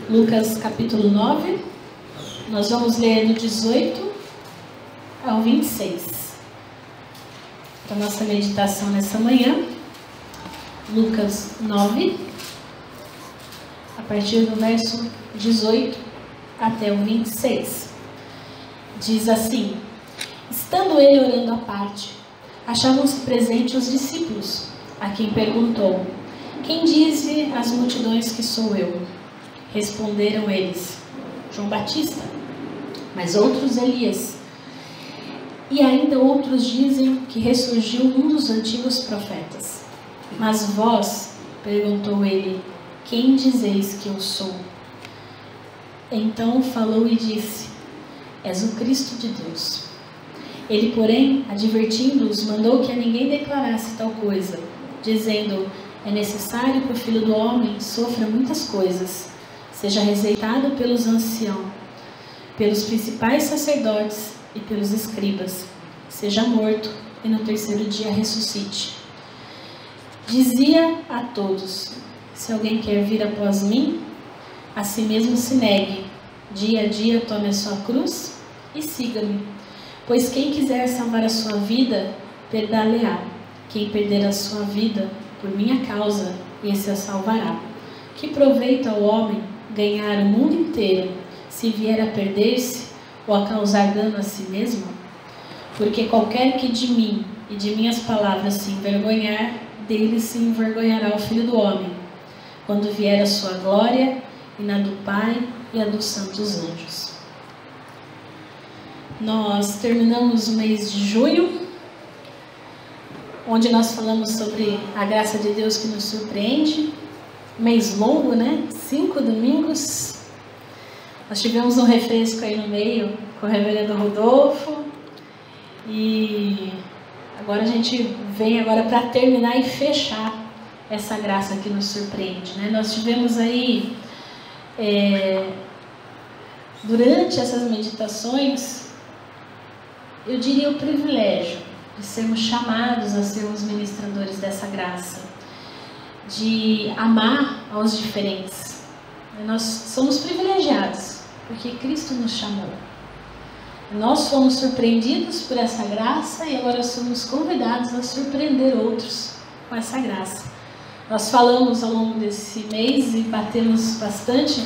Lucas capítulo 9, nós vamos ler do 18 ao 26. Para nossa meditação nessa manhã, Lucas 9, a partir do verso 18 até o 26. Diz assim: estando ele orando à parte, achavam-se presentes os discípulos, a quem perguntou: quem dize às multidões que sou eu? Responderam eles: João Batista, mas outros Elias, e ainda outros dizem que ressurgiu um dos antigos profetas. Mas vós, perguntou ele, quem dizeis que eu sou? Então falou e disse: és o Cristo de Deus. Ele, porém, advertindo-os, mandou que a ninguém declarasse tal coisa, dizendo: é necessário que o Filho do Homem sofra muitas coisas, seja rejeitado pelos anciãos, pelos principais sacerdotes e pelos escribas, seja morto e no terceiro dia ressuscite. Dizia a todos: se alguém quer vir após mim, a si mesmo se negue, dia a dia tome a sua cruz e siga-me. Pois quem quiser salvar a sua vida, perdê-la-á. Quem perder a sua vida por minha causa, esse a salvará. Que proveito ao homem ganhar o mundo inteiro, se vier a perder-se ou a causar dano a si mesmo? Porque qualquer que de mim e de minhas palavras se envergonhar, dele se envergonhará o Filho do Homem, quando vier a sua glória e na do Pai e a dos santos anjos. Nós terminamos o mês de junho, onde nós falamos sobre a graça de Deus que nos surpreende. Mês longo, né? 5 domingos. Nós tivemos um refresco aí no meio com o reverendo Rodolfo. E agora a gente vem agora para terminar e fechar essa graça que nos surpreende, né? Nós tivemos aí, durante essas meditações, eu diria o privilégio de sermos chamados a sermos ministradores dessa graça, de amar aos diferentes. Nós somos privilegiados, porque Cristo nos chamou. Nós fomos surpreendidos por essa graça e agora somos convidados a surpreender outros com essa graça. Nós falamos ao longo desse mês e batemos bastante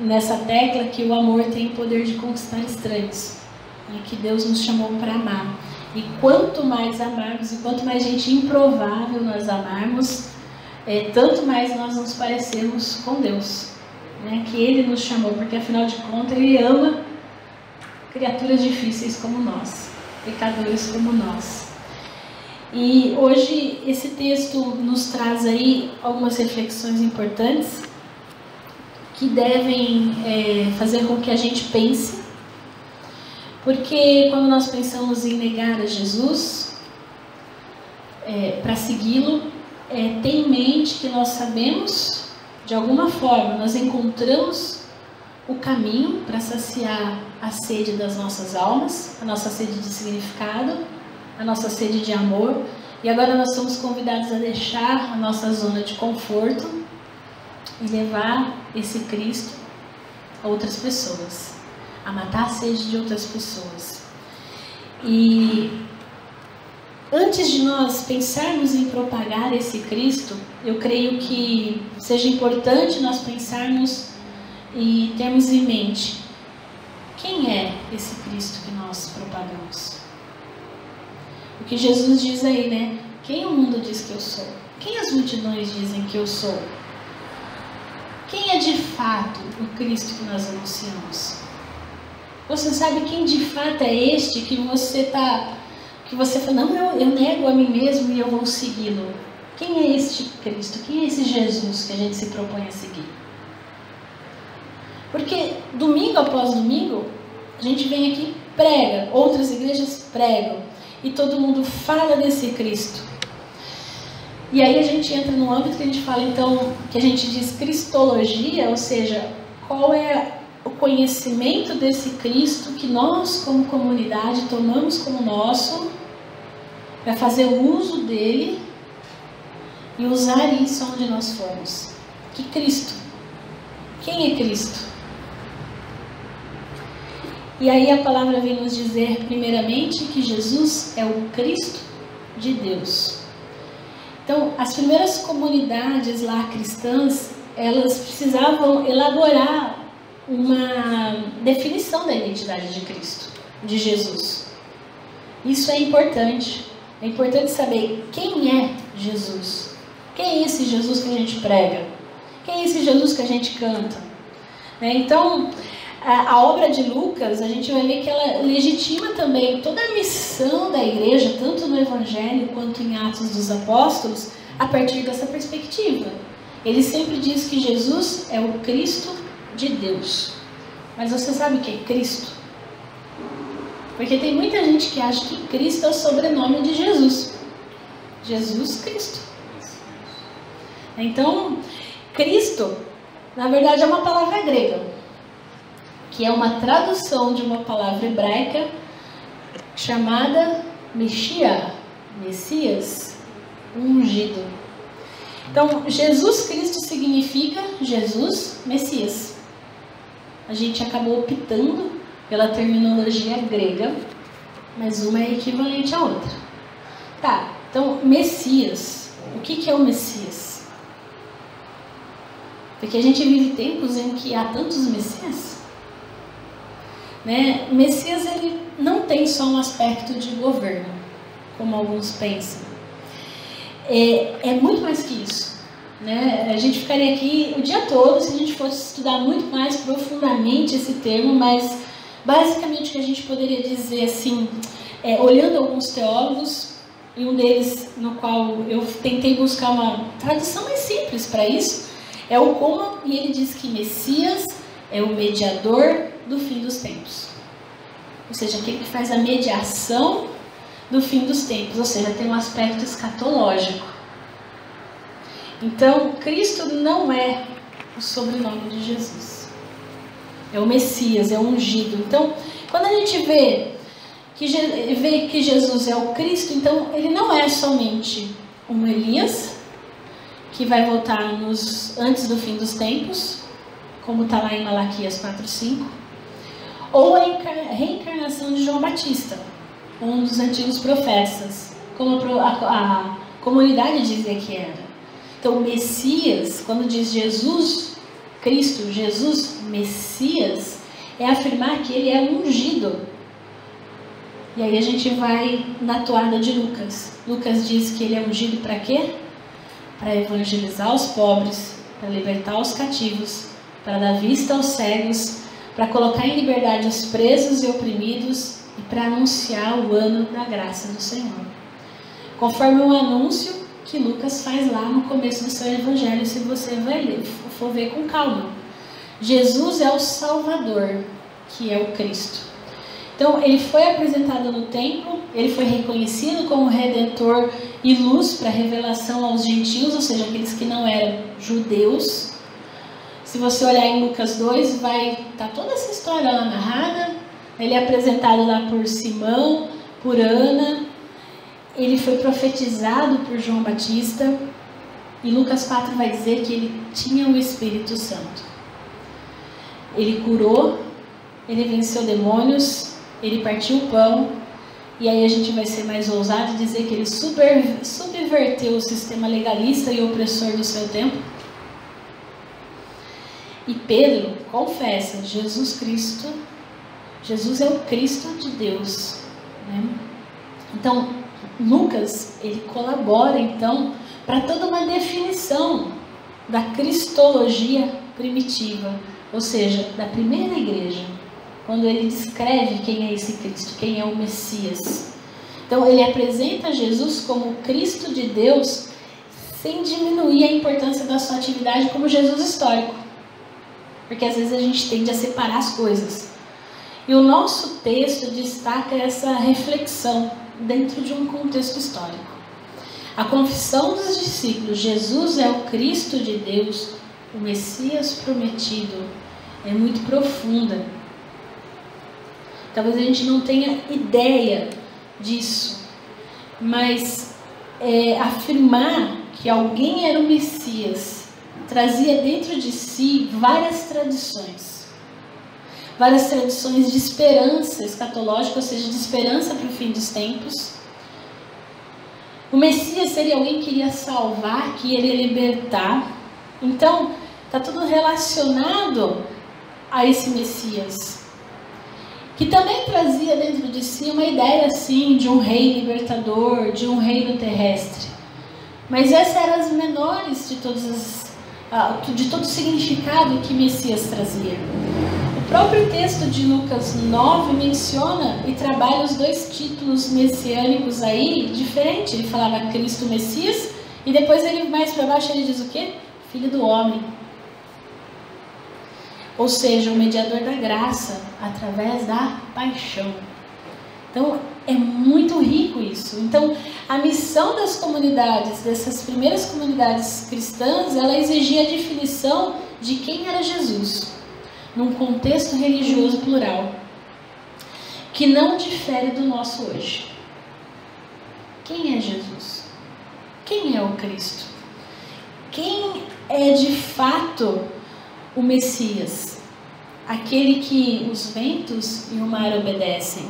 nessa tecla que o amor tem o poder de conquistar estranhos, e que Deus nos chamou para amar. E quanto mais amarmos, e quanto mais gente improvável nós amarmos, tanto mais nós nos parecemos com Deus, né? Que Ele nos chamou, porque afinal de contas Ele ama criaturas difíceis como nós, pecadores como nós. E hoje esse texto nos traz aí algumas reflexões importantes que devem fazer com que a gente pense. Porque quando nós pensamos em negar a Jesus, para segui-lo, tem em mente que nós sabemos, de alguma forma, nós encontramos o caminho para saciar a sede das nossas almas, a nossa sede de significado, a nossa sede de amor, e agora nós somos convidados a deixar a nossa zona de conforto e levar esse Cristo a outras pessoas, a matar a sede de outras pessoas. E antes de nós pensarmos em propagar esse Cristo, eu creio que seja importante nós pensarmos e termos em mente quem é esse Cristo que nós propagamos. O que Jesus diz aí, né? Quem o mundo diz que eu sou? Quem as multidões dizem que eu sou? Quem é de fato o Cristo que nós anunciamos? Você sabe quem de fato é este que você fala, não, eu nego a mim mesmo e eu vou segui-lo. Quem é este Cristo? Quem é esse Jesus que a gente se propõe a seguir? Porque domingo após domingo, a gente vem aqui, prega, outras igrejas pregam, e todo mundo fala desse Cristo. E aí a gente entra no âmbito que a gente fala, então, que a gente diz cristologia, ou seja, qual é o conhecimento desse Cristo que nós, como comunidade, tomamos como nosso, para fazer o uso dele e usar isso onde nós formos. Que Cristo? Quem é Cristo? E aí a palavra vem nos dizer, primeiramente, que Jesus é o Cristo de Deus. Então, as primeiras comunidades lá cristãs, elas precisavam elaborar uma definição da identidade de Cristo, de Jesus. Isso é importante. É importante saber quem é Jesus. Quem é esse Jesus que a gente prega? Quem é esse Jesus que a gente canta? Então, a obra de Lucas, a gente vai ver que ela legitima também toda a missão da igreja, tanto no Evangelho quanto em Atos dos Apóstolos, a partir dessa perspectiva. Ele sempre diz que Jesus é o Cristo de Deus. Mas você sabe o que é Cristo? Porque tem muita gente que acha que Cristo é o sobrenome de Jesus. Jesus Cristo. Então, Cristo, na verdade, é uma palavra grega, que é uma tradução de uma palavra hebraica chamada Messias, ungido. Então, Jesus Cristo significa Jesus Messias. A gente acabou optando pela terminologia grega, mas uma é equivalente à outra. Tá, então, Messias. O que é o Messias? Porque a gente vive tempos em que há tantos Messias. Messias, ele não tem só um aspecto de governo, como alguns pensam. É muito mais que isso. A gente ficaria aqui o dia todo se a gente fosse estudar muito mais profundamente esse termo, mas basicamente o que a gente poderia dizer assim, olhando alguns teólogos, e um deles no qual eu tentei buscar uma tradução mais simples para isso, é o Kuma, e ele diz que Messias é o mediador do fim dos tempos. Ou seja, aquele que faz a mediação do fim dos tempos, ou seja, tem um aspecto escatológico. Então, Cristo não é o sobrenome de Jesus. É o Messias, é o ungido. Então, quando a gente vê que Jesus é o Cristo, então ele não é somente um Elias, que vai voltar antes do fim dos tempos, como está lá em Malaquias 4:5, ou a reencarnação de João Batista, um dos antigos profetas, como a comunidade dizia que era. Então, Messias, quando diz Jesus, Cristo, Jesus, Messias, é afirmar que ele é ungido. E aí a gente vai na toada de Lucas. Lucas diz que ele é ungido para quê? Para evangelizar os pobres, para libertar os cativos, para dar vista aos cegos, para colocar em liberdade os presos e oprimidos e para anunciar o ano da graça do Senhor. Conforme o anúncio que Lucas faz lá no começo do seu evangelho, se você for ver com calma. Jesus é o Salvador, que é o Cristo. Então, ele foi apresentado no templo, ele foi reconhecido como Redentor e luz para revelação aos gentios, ou seja, aqueles que não eram judeus. Se você olhar em Lucas 2, vai estar toda essa história lá narrada. Ele é apresentado lá por Simão, por Ana. Ele foi profetizado por João Batista. E Lucas 4 vai dizer que ele tinha o Espírito Santo. Ele curou, ele venceu demônios, ele partiu o pão. E aí a gente vai ser mais ousado e dizer que ele subverteu o sistema legalista e opressor do seu tempo. E Pedro confessa, Jesus é o Cristo de Deus. Então, Lucas, ele colabora então para toda uma definição da cristologia primitiva, ou seja, da primeira igreja, quando ele descreve quem é esse Cristo, quem é o Messias. Então, ele apresenta Jesus como o Cristo de Deus, sem diminuir a importância da sua atividade como Jesus histórico. Porque às vezes a gente tende a separar as coisas. E o nosso texto destaca essa reflexão dentro de um contexto histórico. A confissão dos discípulos, Jesus é o Cristo de Deus, o Messias prometido, é muito profunda. Talvez a gente não tenha ideia disso, mas afirmar que alguém era o Messias trazia dentro de si várias tradições de esperança escatológica, ou seja, de esperança para o fim dos tempos. O Messias seria alguém que iria salvar, que iria libertar. Então, está tudo relacionado a esse Messias, que também trazia dentro de si uma ideia assim de um rei libertador, de um reino terrestre. Mas essas eram as menores de todo o significado que Messias trazia. O próprio texto de Lucas 9 menciona e trabalha os dois títulos messiânicos aí diferente. Ele falava Cristo Messias e depois ele mais para baixo ele diz o quê? Filho do homem. Ou seja, o mediador da graça através da paixão. Então é muito rico isso. Então a missão das comunidades, dessas primeiras comunidades cristãs, ela exigia a definição de quem era Jesus, num contexto religioso plural, que não difere do nosso hoje. Quem é Jesus? Quem é o Cristo? Quem é de fato o Messias? Aquele que os ventos e o mar obedecem.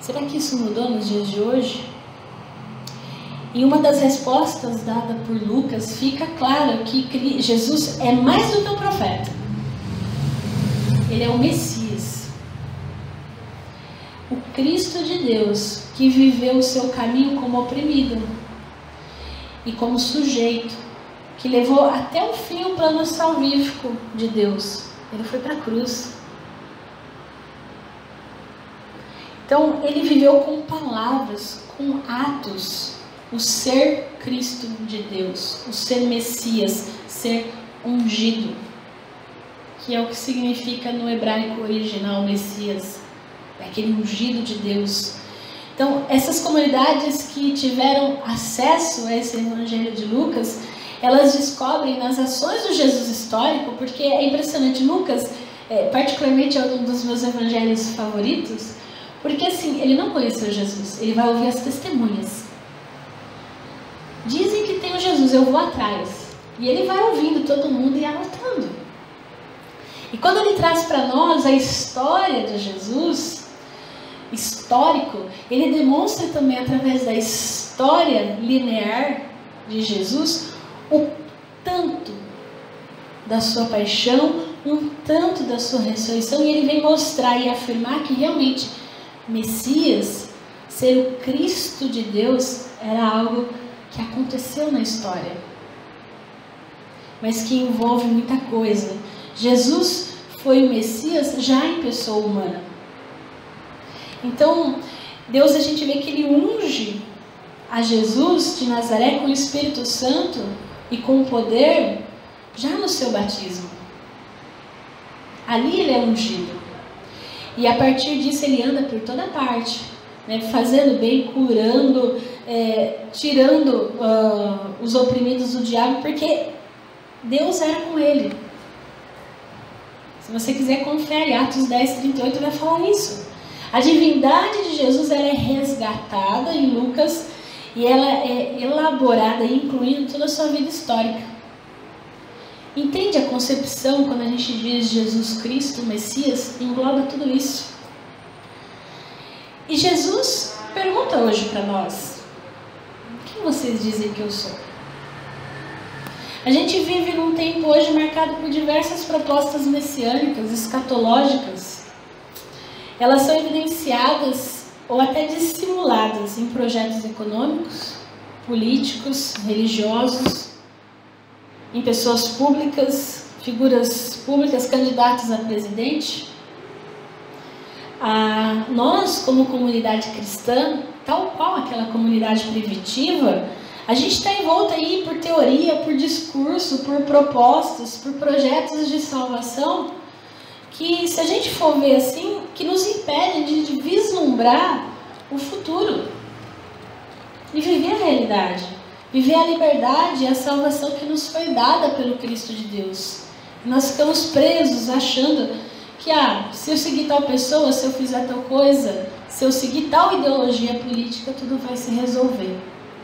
Será que isso mudou nos dias de hoje? Em uma das respostas dada por Lucas, fica claro que Jesus é mais do que um profeta. Ele é o Messias. O Cristo de Deus, que viveu o seu caminho como oprimido e como sujeito, que levou até o fim o plano salvífico de Deus. Ele foi para a cruz. Então, ele viveu com palavras, com atos, o ser Cristo de Deus, o ser Messias, ser ungido, que é o que significa no hebraico original Messias, aquele ungido de Deus. Então, essas comunidades que tiveram acesso a esse evangelho de Lucas, elas descobrem nas ações do Jesus histórico, porque é impressionante. Lucas, particularmente, é um dos meus evangelhos favoritos, porque assim, ele não conheceu Jesus, ele vai ouvir as testemunhas. Dizem que tem o Jesus, eu vou atrás. E ele vai ouvindo todo mundo e anotando. E quando ele traz para nós a história de Jesus, histórico, ele demonstra também através da história linear de Jesus, o tanto da sua paixão, um tanto da sua ressurreição, e ele vem mostrar e afirmar que realmente Messias, ser o Cristo de Deus, era algo que aconteceu na história, mas que envolve muita coisa. Jesus foi o Messias já em pessoa humana. Então, Deus, a gente vê que ele unge a Jesus de Nazaré com o Espírito Santo e com o poder já no seu batismo. Ali ele é ungido. E a partir disso ele anda por toda parte, né, fazendo bem, curando, tirando os oprimidos do diabo, porque Deus era com ele. Se você quiser confiar em Atos 10:38, vai falar isso. A divindade de Jesus, ela é resgatada em Lucas e ela é elaborada, incluindo toda a sua vida histórica. Entende a concepção quando a gente diz Jesus Cristo, Messias, engloba tudo isso. E Jesus pergunta hoje para nós: quem vocês dizem que eu sou? A gente vive num tempo hoje marcado por diversas propostas messiânicas, escatológicas. Elas são evidenciadas ou até dissimuladas em projetos econômicos, políticos, religiosos, em pessoas públicas, figuras públicas, candidatos a presidente. Nós, como comunidade cristã, tal qual aquela comunidade primitiva, a gente está envolto aí por teoria, por discurso, por propostas, por projetos de salvação, que, se a gente for ver assim, que nos impedem de vislumbrar o futuro e viver a realidade, viver a liberdade e a salvação que nos foi dada pelo Cristo de Deus. E nós ficamos presos achando que, se eu seguir tal pessoa, se eu fizer tal coisa, se eu seguir tal ideologia política, tudo vai se resolver.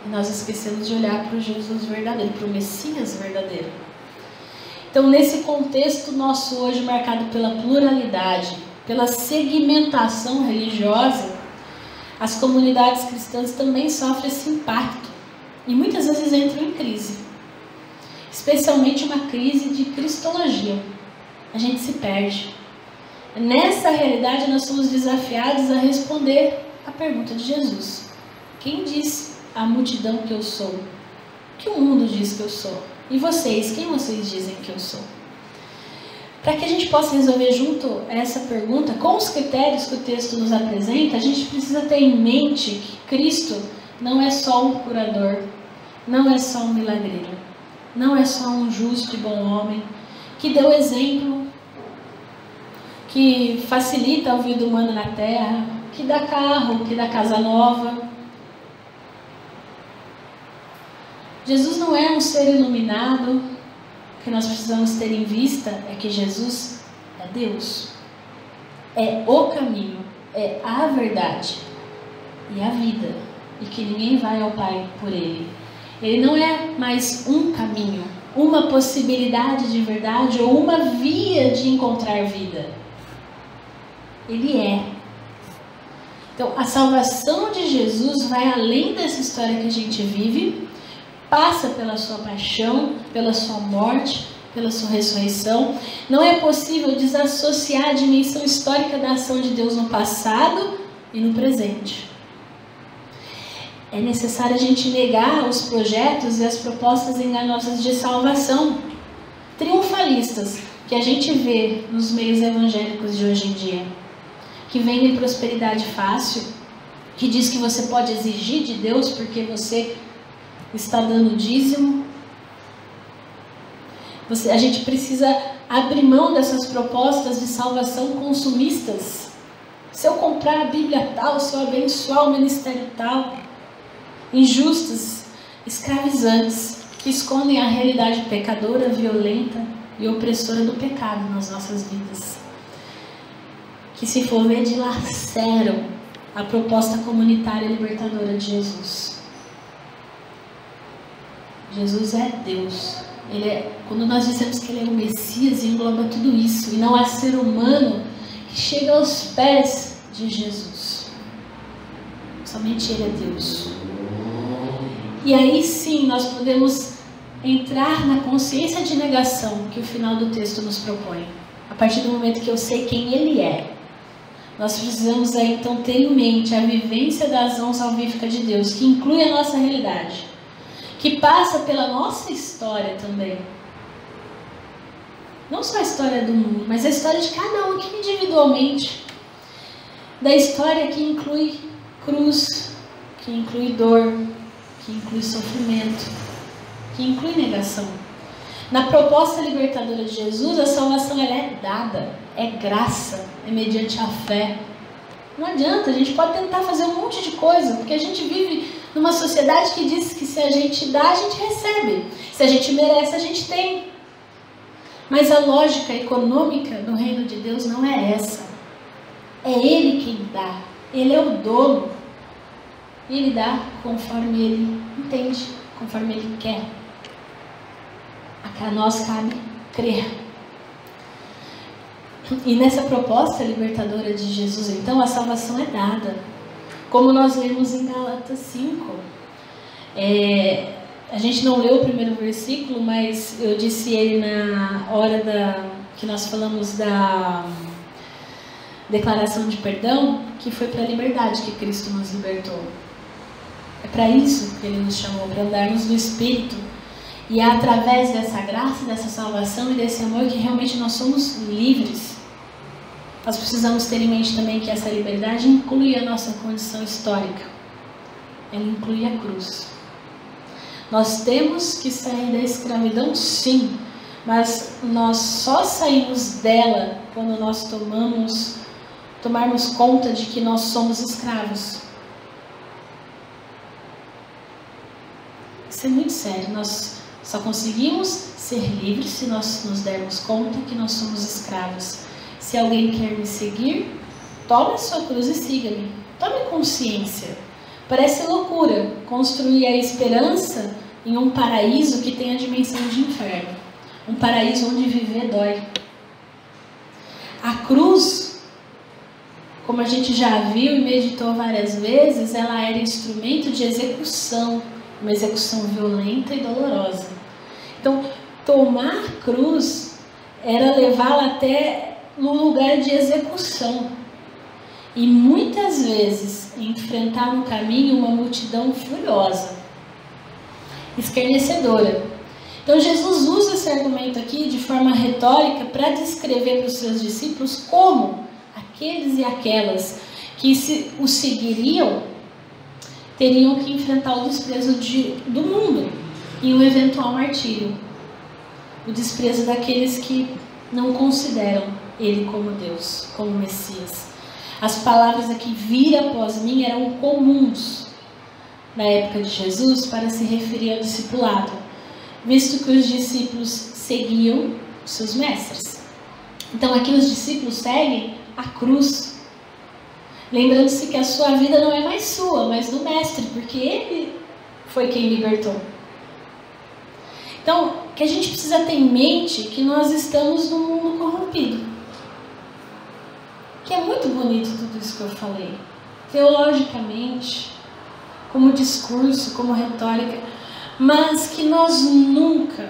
E nós esquecemos de olhar para o Jesus verdadeiro, para o Messias verdadeiro. Então, nesse contexto nosso hoje marcado pela pluralidade, pela segmentação religiosa, as comunidades cristãs também sofrem esse impacto e muitas vezes entram em crise, especialmente uma crise de cristologia. A gente se perde. Nessa realidade nós somos desafiados a responder a pergunta de Jesus: quem diz a multidão que eu sou? O que o mundo diz que eu sou? E vocês, quem vocês dizem que eu sou? Para que a gente possa resolver junto essa pergunta, com os critérios que o texto nos apresenta, a gente precisa ter em mente que Cristo não é só um curador, não é só um milagreiro, não é só um justo e bom homem, que deu exemplo, que facilita a vida humana na terra, que dá carro, que dá casa nova. Jesus não é um ser iluminado. O que nós precisamos ter em vista é que Jesus é Deus, é o caminho, é a verdade e a vida, e que ninguém vai ao Pai por Ele. Ele não é mais um caminho, uma possibilidade de verdade ou uma via de encontrar vida. Ele é. Então, a salvação de Jesus vai além dessa história que a gente vive, passa pela sua paixão, pela sua morte, pela sua ressurreição. Não é possível desassociar a dimensão histórica da ação de Deus no passado e no presente. É necessário a gente negar os projetos e as propostas enganosas de salvação, triunfalistas, que a gente vê nos meios evangélicos de hoje em dia, que vendem prosperidade fácil, que diz que você pode exigir de Deus porque você está dando dízimo. A gente precisa abrir mão dessas propostas de salvação consumistas. Se eu comprar a Bíblia tal, se eu abençoar o ministério tal, injustas, escravizantes, que escondem a realidade pecadora, violenta e opressora do pecado nas nossas vidas, que se for ver dilaceram a proposta comunitária libertadora de Jesus. Jesus é Deus. Quando nós dizemos que Ele é o Messias, engloba tudo isso. E não há ser humano que chega aos pés de Jesus. Somente Ele é Deus. E aí sim nós podemos entrar na consciência de negação que o final do texto nos propõe. A partir do momento que eu sei quem Ele é, nós precisamos aí então ter em mente a vivência da ação salvífica de Deus, que inclui a nossa realidade, que passa pela nossa história também. Não só a história do mundo, mas a história de cada um aqui individualmente. Da história que inclui cruz, que inclui dor, que inclui sofrimento, que inclui negação. Na proposta libertadora de Jesus, a salvação ela é dada, é graça, é mediante a fé. Não adianta, a gente pode tentar fazer um monte de coisa, porque a gente vive numa sociedade que diz que se a gente dá, a gente recebe. Se a gente merece, a gente tem. Mas a lógica econômica do reino de Deus não é essa. É Ele quem dá. Ele é o dono. E Ele dá conforme Ele entende, conforme Ele quer. A nós cabe crer. E nessa proposta libertadora de Jesus, então, a salvação é dada. Como nós lemos em Gálatas 5. A gente não leu o primeiro versículo, mas eu disse ele na hora que nós falamos da declaração de perdão, que foi para a liberdade que Cristo nos libertou. É para isso que Ele nos chamou, para andarmos no Espírito. E é através dessa graça, dessa salvação e desse amor que realmente nós somos livres. Nós precisamos ter em mente também que essa liberdade inclui a nossa condição histórica. Ela inclui a cruz. Nós temos que sair da escravidão, sim, mas nós só saímos dela quando nós tomarmos conta de que nós somos escravos. Isso é muito sério. Nós só conseguimos ser livres se nós nos dermos conta que nós somos escravos. Se alguém quer me seguir, tome a sua cruz e siga-me. Tome consciência. Parece loucura construir a esperança em um paraíso que tem a dimensão de inferno. Um paraíso onde viver dói. A cruz, como a gente já viu e meditou várias vezes, ela era instrumento de execução, uma execução violenta e dolorosa. Então, tomar cruz era levá-la até no lugar de execução. E muitas vezes enfrentar no caminho uma multidão furiosa, escarnecedora. Então Jesus usa esse argumento aqui de forma retórica para descrever para os seus discípulos como aqueles e aquelas que o seguiriam teriam que enfrentar o desprezo do mundo em um eventual martírio. O desprezo daqueles que não consideram Ele como Deus, como Messias. As palavras aqui, vir após mim, eram comuns na época de Jesus para se referir ao discipulado, visto que os discípulos seguiam os seus mestres. Então aqui os discípulos seguem a cruz, lembrando-se que a sua vida não é mais sua, mas do mestre, porque ele foi quem libertou. Então, que a gente precisa ter em mente que nós estamos num mundo corrompido. Que é muito bonito tudo isso que eu falei. Teologicamente, como discurso, como retórica, mas que nós nunca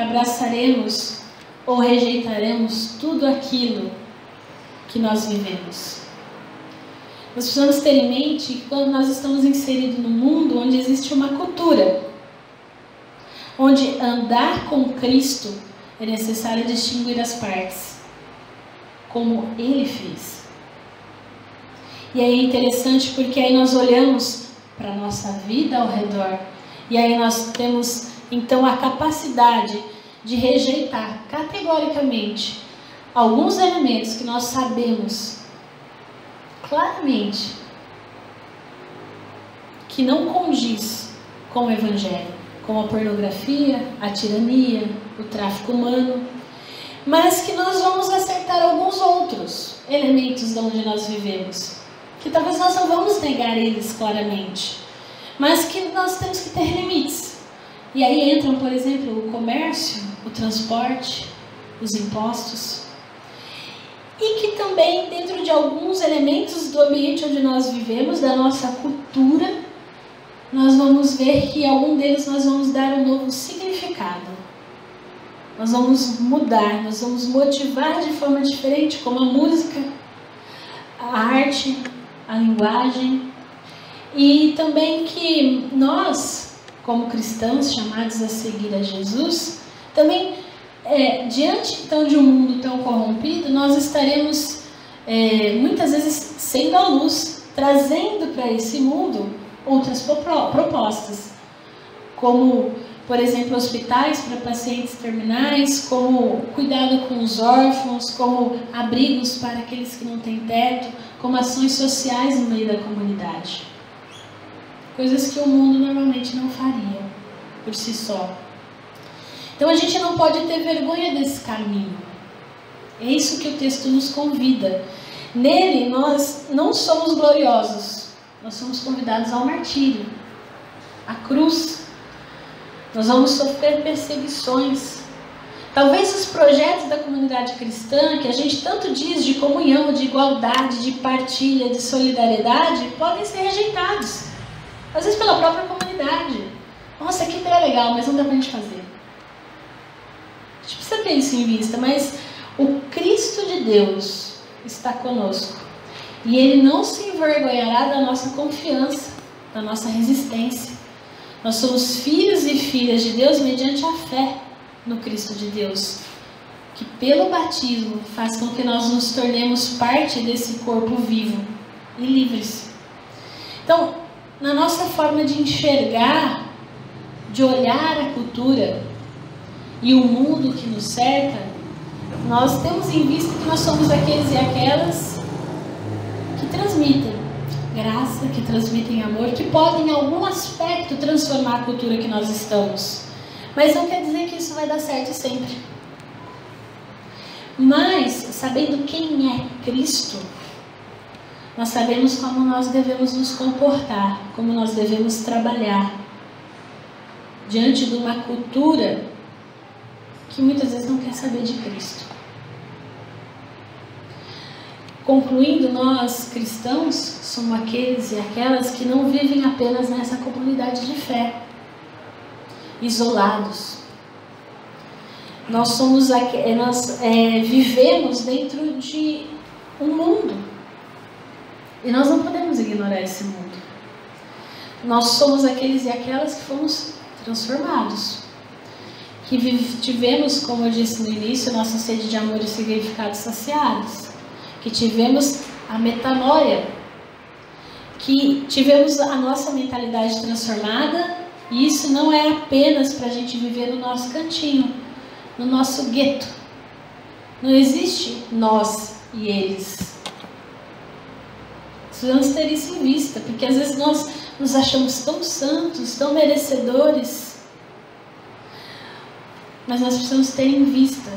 abraçaremos ou rejeitaremos tudo aquilo que nós vivemos. Nós precisamos ter em mente que quando nós estamos inseridos num mundo onde existe uma cultura, onde andar com Cristo é necessário distinguir as partes, como Ele fez. E aí é interessante porque aí nós olhamos para a nossa vida ao redor, e aí nós temos então a capacidade de rejeitar categoricamente alguns elementos que nós sabemos claramente que não condiz com o Evangelho, como a pornografia, a tirania, o tráfico humano, mas que nós vamos acertar alguns outros elementos de onde nós vivemos, que talvez nós não vamos negar eles claramente, mas que nós temos que ter limites. E aí entram, por exemplo, o comércio, o transporte, os impostos, e que também dentro de alguns elementos do ambiente onde nós vivemos, da nossa cultura, nós vamos ver que algum deles nós vamos dar um novo significado. Nós vamos mudar, nós vamos motivar de forma diferente, como a música, a arte, a linguagem. E também que nós, como cristãos chamados a seguir a Jesus, também, diante então de um mundo tão corrompido, nós estaremos muitas vezes sendo a luz, trazendo para esse mundo outras propostas, como, por exemplo, hospitais para pacientes terminais, como cuidado com os órfãos, como abrigos para aqueles que não têm teto, como ações sociais no meio da comunidade. Coisas que o mundo normalmente não faria por si só. Então a gente não pode ter vergonha desse caminho. É isso que o texto nos convida. Nele nós não somos gloriosos. Nós somos convidados ao martírio, à cruz. Nós vamos sofrer perseguições. Talvez os projetos da comunidade cristã, que a gente tanto diz de comunhão, de igualdade, de partilha, de solidariedade, podem ser rejeitados. Às vezes pela própria comunidade. Nossa, que ideia legal, mas não dá pra gente fazer. A gente precisa ter isso em vista, mas o Cristo de Deus está conosco. E Ele não se envergonhará da nossa confiança, da nossa resistência. Nós somos filhos e filhas de Deus mediante a fé no Cristo de Deus, que pelo batismo faz com que nós nos tornemos parte desse corpo vivo e livres. Então, na nossa forma de enxergar, de olhar a cultura e o mundo que nos cerca, nós temos em vista que nós somos aqueles e aquelas que transmitem graça, que transmitem amor, que podem em algum aspecto transformar a cultura que nós estamos. Mas não quer dizer que isso vai dar certo sempre. Mas, sabendo quem é Cristo, nós sabemos como nós devemos nos comportar, como nós devemos trabalhar diante de uma cultura que muitas vezes não quer saber de Cristo. Concluindo, nós cristãos somos aqueles e aquelas que não vivem apenas nessa comunidade de fé, isolados. Nós vivemos dentro de um mundo e nós não podemos ignorar esse mundo. Nós somos aqueles e aquelas que fomos transformados, que tivemos, como eu disse no início, nossa sede de amor e significados saciados, que tivemos a metanoia, que tivemos a nossa mentalidade transformada, e isso não é apenas para a gente viver no nosso cantinho, no nosso gueto. Não existe nós e eles. Precisamos ter isso em vista, porque às vezes nós nos achamos tão santos, tão merecedores, mas nós precisamos ter em vista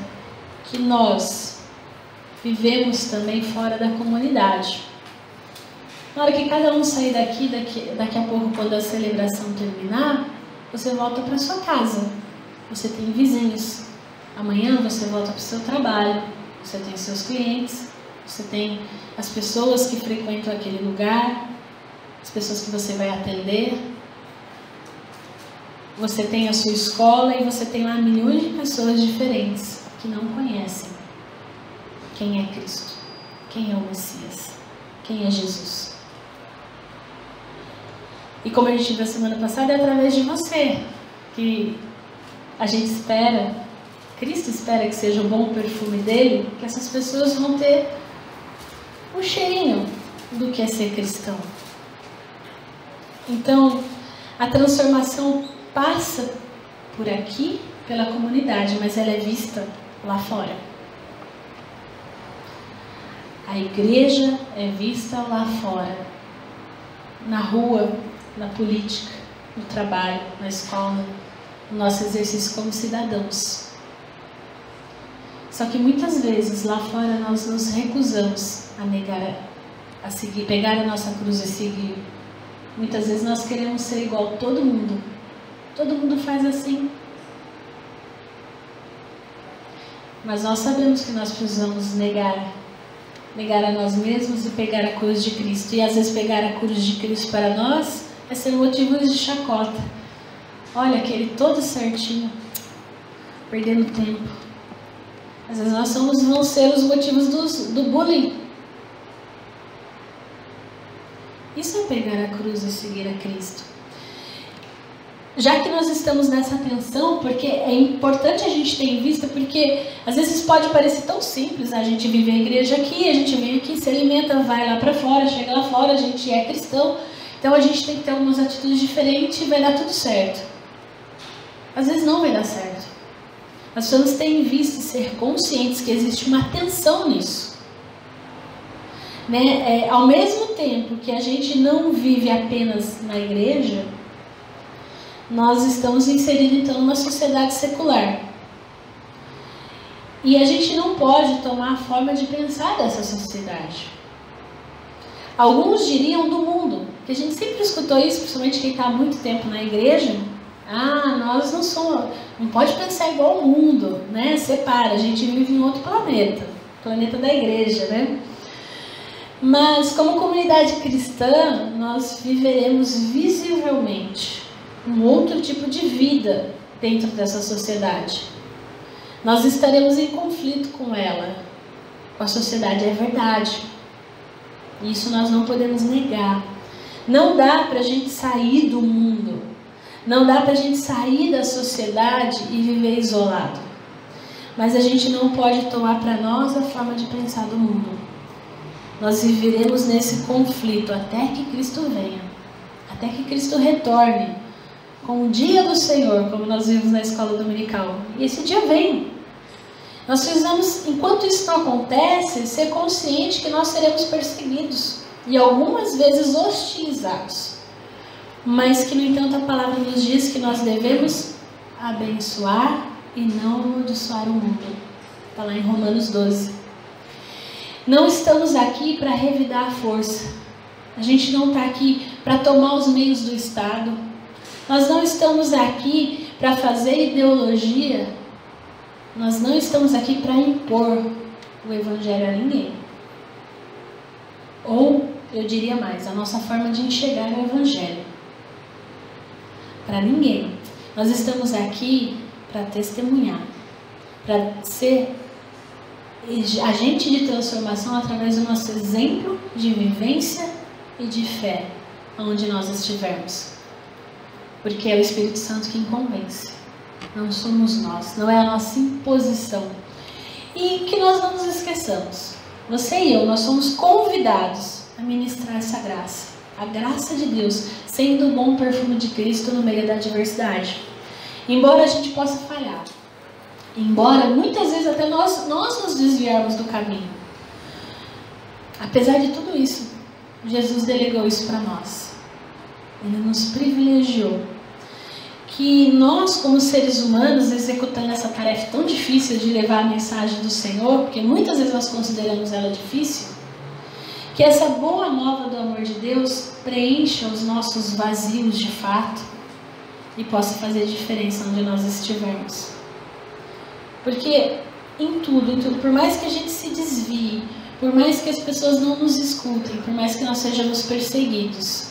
que nós vivemos também fora da comunidade. Na hora que cada um sair daqui a pouco, quando a celebração terminar, você volta para sua casa. Você tem vizinhos. Amanhã você volta para o seu trabalho. Você tem seus clientes. Você tem as pessoas que frequentam aquele lugar. As pessoas que você vai atender. Você tem a sua escola e você tem lá milhões de pessoas diferentes que não conhecem quem é Cristo, quem é o Messias, quem é Jesus. E como a gente viu a semana passada, é através de você que a gente espera, Cristo espera que seja o bom perfume dele, que essas pessoas vão ter um cheirinho do que é ser cristão. Então, a transformação passa por aqui, pela comunidade, mas ela é vista lá fora. A igreja é vista lá fora, na rua, na política, no trabalho, na escola, no nosso exercício como cidadãos. Só que muitas vezes lá fora nós nos recusamos a negar, a seguir, pegar a nossa cruz e seguir. Muitas vezes nós queremos ser igual a todo mundo. Todo mundo faz assim. Mas nós sabemos que nós precisamos negar a nós mesmos e pegar a cruz de Cristo. E às vezes pegar a cruz de Cristo para nós é ser motivo de chacota. Olha, aquele todo certinho, perdendo tempo. Às vezes nós vão ser os motivos do bullying. Isso é pegar a cruz e seguir a Cristo. Já que nós estamos nessa tensão, porque é importante a gente ter em vista, porque às vezes pode parecer tão simples, a gente vive a igreja aqui, a gente vem aqui, se alimenta, vai lá para fora, chega lá fora, a gente é cristão, então a gente tem que ter algumas atitudes diferentes e vai dar tudo certo. Às vezes não vai dar certo. Nós precisamos ter em vista e ser conscientes que existe uma tensão nisso. Ao mesmo tempo que a gente não vive apenas na igreja, nós estamos inseridos então numa sociedade secular. E a gente não pode tomar a forma de pensar dessa sociedade. Alguns diriam do mundo, que a gente sempre escutou isso, principalmente quem está há muito tempo na igreja. Nós não pode pensar igual ao mundo, né? Separa, a gente vive em outro planeta da igreja, né? Mas como comunidade cristã, nós viveremos visivelmente um outro tipo de vida dentro dessa sociedade. Nós estaremos em conflito com ela, com a sociedade, é verdade. Isso nós não podemos negar. Não dá para a gente sair do mundo, não dá para a gente sair da sociedade e viver isolado. Mas a gente não pode tomar para nós a forma de pensar do mundo. Nós viveremos nesse conflito até que Cristo venha, até que Cristo retorne com o dia do Senhor, como nós vimos na escola dominical. E esse dia vem. Nós precisamos, enquanto isso não acontece, ser consciente que nós seremos perseguidos e algumas vezes hostilizados. Mas que, no entanto, a palavra nos diz que nós devemos abençoar e não amaldiçoar o mundo. Está lá em Romanos 12. não estamos aqui para revidar a força. A gente não está aqui para tomar os meios do Estado. Nós não estamos aqui para fazer ideologia. Nós não estamos aqui para impor o Evangelho a ninguém. Ou, eu diria mais, a nossa forma de enxergar o Evangelho. Para ninguém. Nós estamos aqui para testemunhar, para ser agente de transformação através do nosso exemplo de vivência e de fé, onde nós estivermos. Porque é o Espírito Santo quem convence. Não somos nós, não é a nossa imposição. E que nós não nos esqueçamos. Você e eu, nós somos convidados a ministrar essa graça. A graça de Deus, sendo o bom perfume de Cristo no meio da adversidade. Embora a gente possa falhar. Embora muitas vezes até nós nos desviarmos do caminho. Apesar de tudo isso, Jesus delegou isso para nós. Ele nos privilegiou. Que nós, como seres humanos, executando essa tarefa tão difícil de levar a mensagem do Senhor, porque muitas vezes nós consideramos ela difícil, que essa boa nova do amor de Deus preencha os nossos vazios de fato e possa fazer diferença onde nós estivermos. Porque em tudo, por mais que a gente se desvie, por mais que as pessoas não nos escutem, por mais que nós sejamos perseguidos,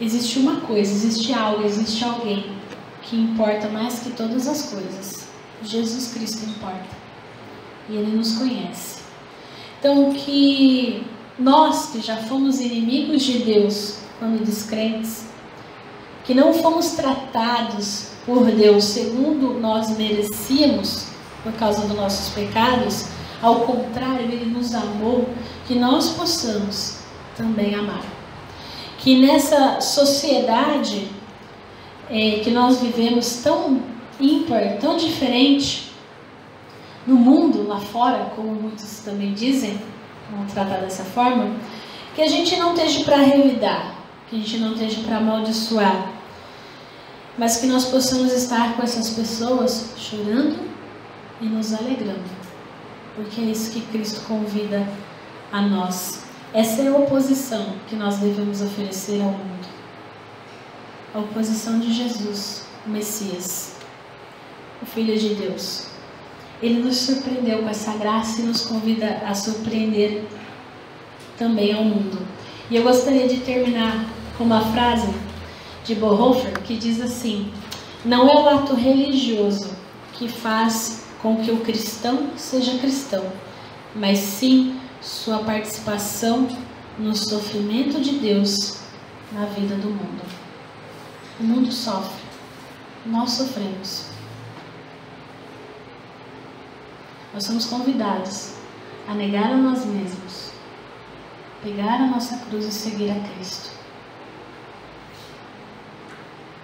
existe uma coisa, existe algo, existe alguém que importa mais que todas as coisas. Jesus Cristo importa. E Ele nos conhece. Então, que nós que já fomos inimigos de Deus quando descrentes, que não fomos tratados por Deus segundo nós merecíamos por causa dos nossos pecados, ao contrário, Ele nos amou, que nós possamos também amar. Que nessa sociedade que nós vivemos tão ímpar, tão diferente, no mundo lá fora, como muitos também dizem, vamos tratar dessa forma, que a gente não esteja para revidar, que a gente não esteja para amaldiçoar, mas que nós possamos estar com essas pessoas chorando e nos alegrando, porque é isso que Cristo convida a nós. Essa é a oposição que nós devemos oferecer ao mundo. A oposição de Jesus, o Messias, o Filho de Deus. Ele nos surpreendeu com essa graça e nos convida a surpreender também ao mundo. E eu gostaria de terminar com uma frase de Bonhoeffer que diz assim: não é o ato religioso que faz com que o cristão seja cristão, mas sim sua participação no sofrimento de Deus na vida do mundo. O mundo sofre, nós sofremos. Nós somos convidados a negar a nós mesmos, pegar a nossa cruz e seguir a Cristo.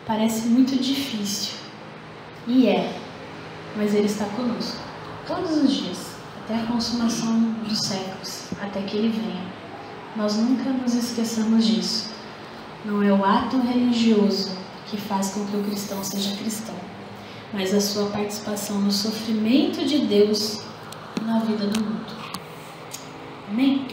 Parece muito difícil, e mas Ele está conosco todos os dias, até a consumação dos séculos, até que Ele venha. Nós nunca nos esqueçamos disso. Não é o ato religioso que faz com que o cristão seja cristão, mas a sua participação no sofrimento de Deus na vida do mundo. Amém?